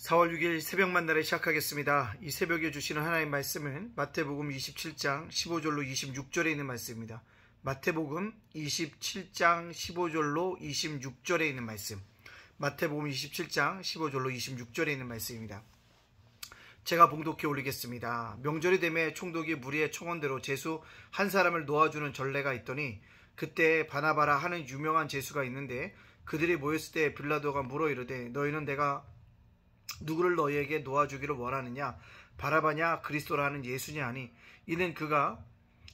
4월 6일 새벽 만나를 시작하겠습니다. 이 새벽에 주시는 하나님의 말씀은 마태복음 27장 15절로 26절에 있는 말씀입니다. 마태복음 27장 15절로 26절에 있는 말씀. 마태복음 27장 15절로 26절에 있는 말씀입니다. 제가 봉독해 올리겠습니다. 명절이 되매 총독이 무리의 청원대로 제수 한 사람을 놓아주는 전례가 있더니 그때 바나바라 하는 유명한 제수가 있는데 그들이 모였을 때 빌라도가 물어 이르되 너희는 내가 누구를 너희에게 놓아주기를 원하느냐? 바라바냐 그리스도라 하는 예수냐 하니 이는 그가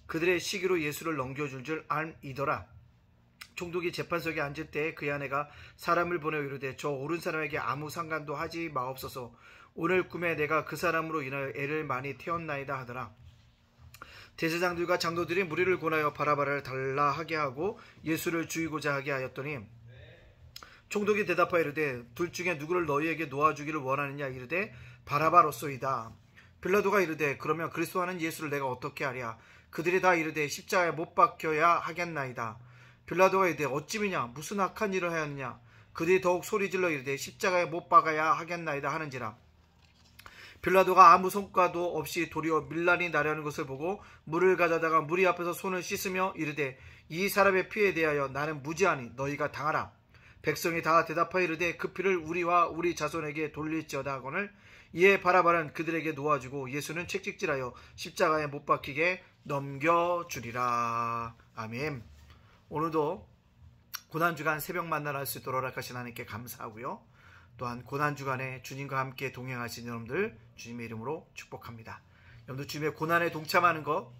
그들의 시기로 예수를 넘겨줄 줄 알이더라. 총독이 재판석에 앉을 때 그의 아내가 사람을 보내어 이르되 저 옳은 사람에게 아무 상관도 하지 마옵소서. 오늘 꿈에 내가 그 사람으로 인하여 애를 많이 태웠나이다 하더라. 대제사장들과 장로들이 무리를 권하여 바라바를 달라 하게 하고 예수를 죽이고자 하게 하였더니 총독이 대답하여 이르되 둘 중에 누구를 너희에게 놓아주기를 원하느냐 이르되 바라바로소이다. 빌라도가 이르되 그러면 그리스도 하는 예수를 내가 어떻게 하랴? 그들이 다 이르되 십자가에 못 박혀야 하겠나이다. 빌라도가 이르되 어찌미냐 무슨 악한 일을 하였느냐? 그들이 더욱 소리질러 이르되 십자가에 못 박아야 하겠나이다 하는지라. 빌라도가 아무 성과도 없이 도리어 밀란이 나려는 것을 보고 물을 가져다가 무리 앞에서 손을 씻으며 이르되 이 사람의 피에 대하여 나는 무죄하니 너희가 당하라. 백성이 다 대답하여 이르되 그 피를 우리와 우리 자손에게 돌릴지어다 하거늘 이에 바라바는 그들에게 놓아주고 예수는 채찍질하여 십자가에 못 박히게 넘겨주리라. 아멘. 오늘도 고난주간 새벽 만나를 할 수 있도록 허락하신 하나님께 감사하고요. 또한 고난주간에 주님과 함께 동행하신 여러분들 주님의 이름으로 축복합니다. 여러분들 주님의 고난에 동참하는 것,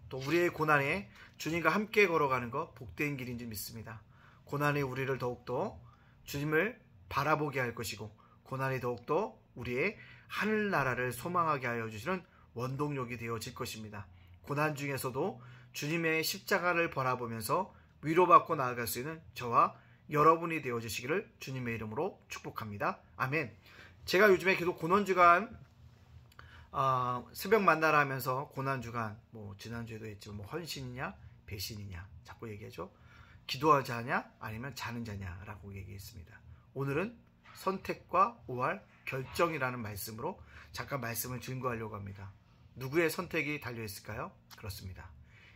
또 우리의 고난에 주님과 함께 걸어가는 것 복된 길인 줄 믿습니다. 고난이 우리를 더욱더 주님을 바라보게 할 것이고 고난이 더욱더 우리의 하늘나라를 소망하게 하여 주시는 원동력이 되어질 것입니다. 고난 중에서도 주님의 십자가를 바라보면서 위로받고 나아갈 수 있는 저와 여러분이 되어주시기를 주님의 이름으로 축복합니다. 아멘. 제가 요즘에 계속 고난주간 새벽 만나라 하면서 고난주간 지난주에도 했지만 헌신이냐 배신이냐 자꾸 얘기하죠. 기도하자 하냐 아니면 자는 자냐라고 얘기했습니다. 오늘은 선택과 오할 결정이라는 말씀으로 잠깐 말씀을 증거하려고 합니다. 누구의 선택이 달려있을까요? 그렇습니다.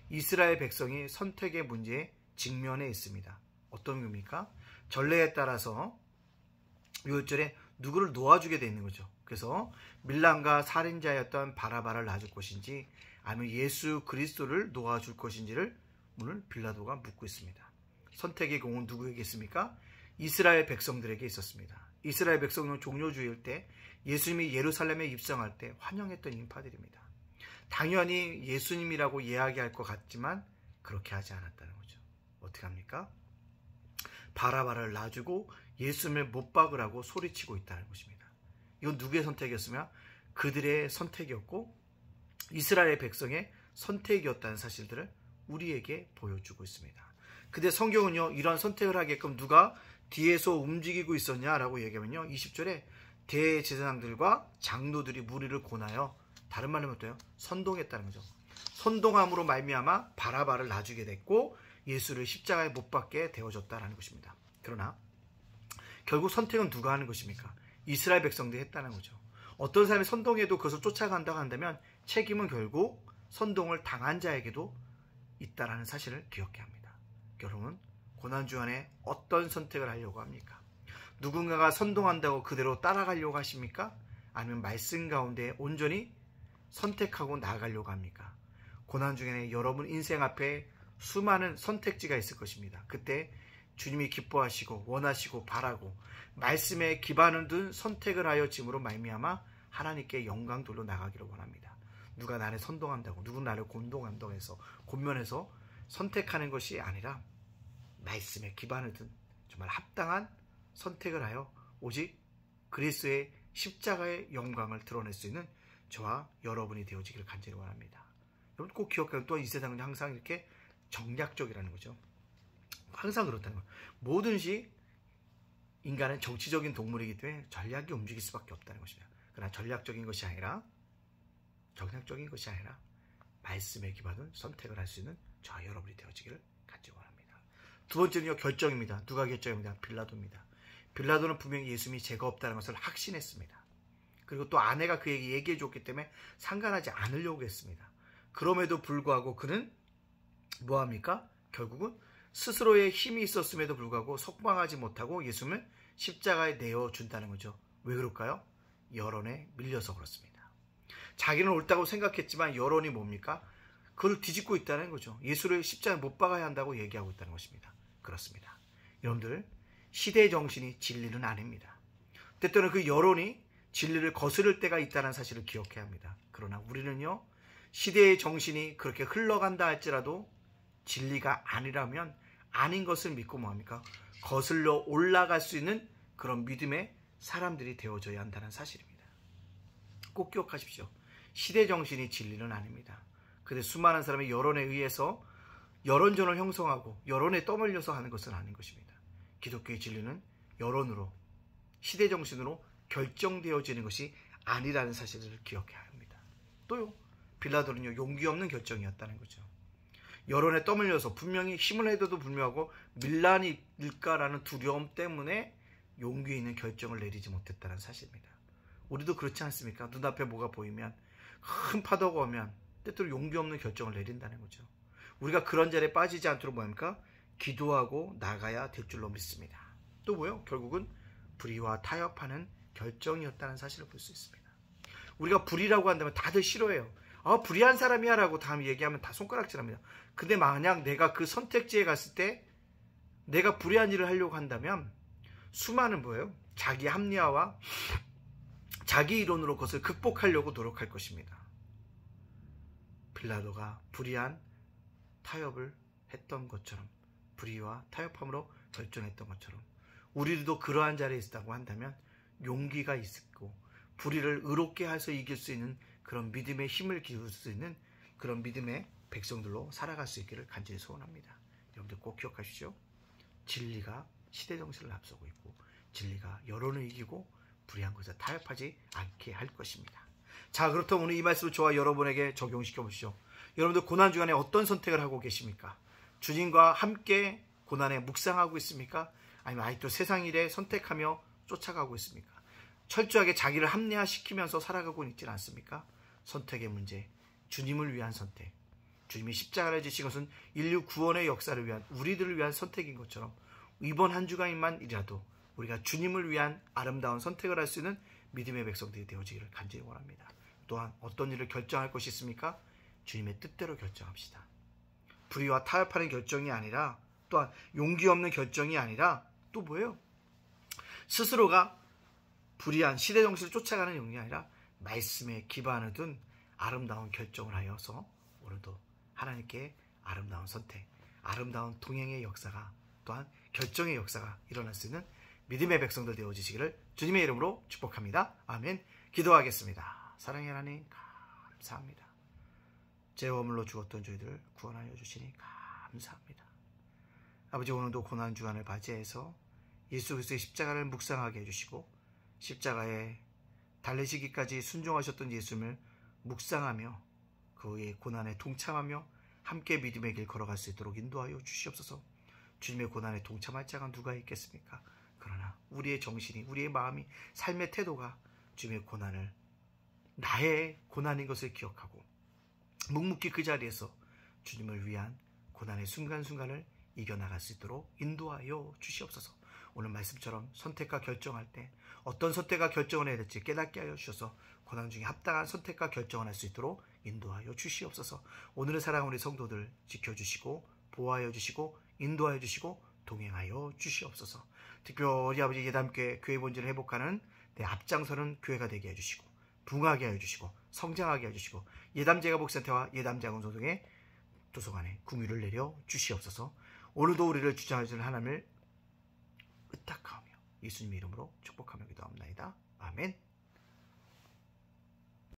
이스라엘 백성이 선택의 문제에 직면해 있습니다. 어떤 의미입니까? 전례에 따라서 6절에 누구를 놓아주게 되어 있는 거죠. 그래서 밀란과 살인자였던 바라바를 놔줄 것인지 아니면 예수 그리스도를 놓아줄 것인지를 오늘 빌라도가 묻고 있습니다. 선택의 공은 누구에게 있습니까? 이스라엘 백성들에게 있었습니다. 이스라엘 백성은 종료주의일 때 예수님이 예루살렘에 입성할 때 환영했던 인파들입니다. 당연히 예수님이라고 이야기할 것 같지만 그렇게 하지 않았다는 거죠. 어떻게 합니까? 바라바를 놔주고 예수님을 못 박으라고 소리치고 있다는 것입니다. 이건 누구의 선택이었으며 그들의 선택이었고 이스라엘 백성의 선택이었다는 사실들을 우리에게 보여주고 있습니다. 근데 성경은요 이런 선택을 하게끔 누가 뒤에서 움직이고 있었냐라고 얘기하면요 20절에 대제사장들과 장로들이 무리를 권하여 다른 말로 어때요? 선동했다는 거죠. 선동함으로 말미암아 바라바를 놔주게 됐고 예수를 십자가에 못 박게 되어졌다는 것입니다. 그러나 결국 선택은 누가 하는 것입니까? 이스라엘 백성들이 했다는 거죠. 어떤 사람이 선동해도 그것을 쫓아간다고 한다면 책임은 결국 선동을 당한 자에게도 있다는 사실을 기억해야 합니다. 여러분 고난주간에 어떤 선택을 하려고 합니까? 누군가가 선동한다고 그대로 따라가려고 하십니까? 아니면 말씀 가운데 온전히 선택하고 나아가려고 합니까? 고난주간에 여러분 인생 앞에 수많은 선택지가 있을 것입니다. 그때 주님이 기뻐하시고 원하시고 바라고 말씀에 기반을 둔 선택을 하여 짐으로 말미암아 하나님께 영광 돌려 나가기를 원합니다. 누가 나를 선동한다고 누구 나를 곤동한다고 해서 곤면해서 선택하는 것이 아니라 말씀에 기반을 둔 정말 합당한 선택을 하여 오직 그리스도의 십자가의 영광을 드러낼 수 있는 저와 여러분이 되어지기를 간절히 원합니다. 여러분 꼭 기억하고 또 이 세상은 항상 이렇게 정략적이라는 거죠. 항상 그렇다는 거예요. 뭐든지 인간은 정치적인 동물이기 때문에 전략이 움직일 수밖에 없다는 것입니다. 그러나 전략적인 것이 아니라 정략적인 것이 아니라 말씀에 기반한 선택을 할 수 있는 저와 여러분이 되어지기를 간절히 원합니다. 두 번째는요 결정입니다. 누가 결정입니다? 빌라도입니다. 빌라도는 분명히 예수님이 죄가 없다는 것을 확신했습니다. 그리고 또 아내가 그에게 얘기해 줬기 때문에 상관하지 않으려고 했습니다. 그럼에도 불구하고 그는 뭐합니까? 결국은 스스로의 힘이 있었음에도 불구하고 석방하지 못하고 예수님을 십자가에 내어준다는 거죠. 왜 그럴까요? 여론에 밀려서 그렇습니다. 자기는 옳다고 생각했지만 여론이 뭡니까? 그걸 뒤집고 있다는 거죠. 예수를 십자가에 못 박아야 한다고 얘기하고 있다는 것입니다. 그렇습니다. 여러분들, 시대의 정신이 진리는 아닙니다. 때때로는 그 여론이 진리를 거스를 때가 있다는 사실을 기억해야 합니다. 그러나 우리는요, 시대의 정신이 그렇게 흘러간다 할지라도 진리가 아니라면 아닌 것을 믿고 뭐합니까? 거슬러 올라갈 수 있는 그런 믿음의 사람들이 되어져야 한다는 사실입니다. 꼭 기억하십시오. 시대 정신이 진리는 아닙니다. 근데 수많은 사람이 여론에 의해서 여론전을 형성하고 여론에 떠밀려서 하는 것은 아닌 것입니다. 기독교의 진리는 여론으로, 시대 정신으로 결정되어지는 것이 아니라는 사실을 기억해야 합니다. 또요, 빌라도는요, 용기 없는 결정이었다는 거죠. 여론에 떠밀려서 분명히 힘을 해도 불구하고 밀란이 일까라는 두려움 때문에 용기 있는 결정을 내리지 못했다는 사실입니다. 우리도 그렇지 않습니까? 눈앞에 뭐가 보이면, 큰 파도가 오면 때때로 용기 없는 결정을 내린다는 거죠. 우리가 그런 자리에 빠지지 않도록 뭐합니까? 기도하고 나가야 될 줄로 믿습니다. 또 뭐요? 결국은 불의와 타협하는 결정이었다는 사실을 볼 수 있습니다. 우리가 불의라고 한다면 다들 싫어해요. 불의한 사람이야 라고 다음 얘기하면 다 손가락질합니다. 근데 만약 내가 그 선택지에 갔을 때 내가 불의한 일을 하려고 한다면 수많은 뭐예요? 자기 합리화와 자기 이론으로 그것을 극복하려고 노력할 것입니다. 빌라도가 불의한 타협을 했던 것처럼, 불의와 타협함으로 결정했던 것처럼 우리도 그러한 자리에 있다고 한다면 용기가 있고 불의를 의롭게 해서 이길 수 있는 그런 믿음의 힘을 기울 수 있는 그런 믿음의 백성들로 살아갈 수 있기를 간절히 소원합니다. 여러분들 꼭 기억하시죠. 진리가 시대 정신을 앞서고 있고 진리가 여론을 이기고 불의한 것에 타협하지 않게 할 것입니다. 자, 그렇다면 오늘 이 말씀을 저와 여러분에게 적용시켜 보시죠. 여러분들 고난 주간에 어떤 선택을 하고 계십니까? 주님과 함께 고난에 묵상하고 있습니까? 아니면 아직도 세상 일에 선택하며 쫓아가고 있습니까? 철저하게 자기를 합리화시키면서 살아가고 있지 않습니까? 선택의 문제, 주님을 위한 선택. 주님이 십자가를 지신 것은 인류 구원의 역사를 위한, 우리들을 위한 선택인 것처럼 이번 한 주간만이라도 우리가 주님을 위한 아름다운 선택을 할 수 있는 믿음의 백성들이 되어지기를 간절히 원합니다. 또한 어떤 일을 결정할 것이 있습니까? 주님의 뜻대로 결정합시다. 불의와 타협하는 결정이 아니라, 또한 용기 없는 결정이 아니라 또 뭐예요? 스스로가 불의한 시대 정신을 쫓아가는 용이 아니라 말씀에 기반을 둔 아름다운 결정을 하여서 오늘도 하나님께 아름다운 선택, 아름다운 동행의 역사가, 또한 결정의 역사가 일어날 수 있는 믿음의 백성들 되어지시기를 주님의 이름으로 축복합니다. 아멘. 기도하겠습니다. 사랑의 하나님, 감사합니다. 죄화물로 죽었던 저희들을 구원하여 주시니 감사합니다. 아버지, 오늘도 고난 주간을 맞이해서 예수 그리스도의 십자가를 묵상하게 해주시고 십자가에 달리시기까지 순종하셨던 예수님을 묵상하며 그의 고난에 동참하며 함께 믿음의 길 걸어갈 수 있도록 인도하여 주시옵소서. 주님의 고난에 동참할 자가 누가 있겠습니까? 그러나 우리의 정신이, 우리의 마음이, 삶의 태도가 주님의 고난을 나의 고난인 것을 기억하고 묵묵히 그 자리에서 주님을 위한 고난의 순간순간을 이겨나갈 수 있도록 인도하여 주시옵소서. 오늘 말씀처럼 선택과 결정할 때 어떤 선택과 결정을 해야 될지 깨닫게 하여 주셔서 고난 중에 합당한 선택과 결정을 할 수 있도록 인도하여 주시옵소서. 오늘을 사랑하는 우리 성도들 지켜주시고 보호하여 주시고 인도하여 주시고 동행하여 주시옵소서. 특별히 아버지 예담교회 교회 본질을 회복하는 내 앞장서는 교회가 되게 해주시고 부흥하게 하여 주시고 성장하게 해주시고 예담제가복센터와 예담자원소 등의 도서관에 궁유를 내려 주시옵소서. 오늘도 우리를 주장하시는 하나님을 의탁하며 예수님의 이름으로 축복하며 기도합니다. 아멘.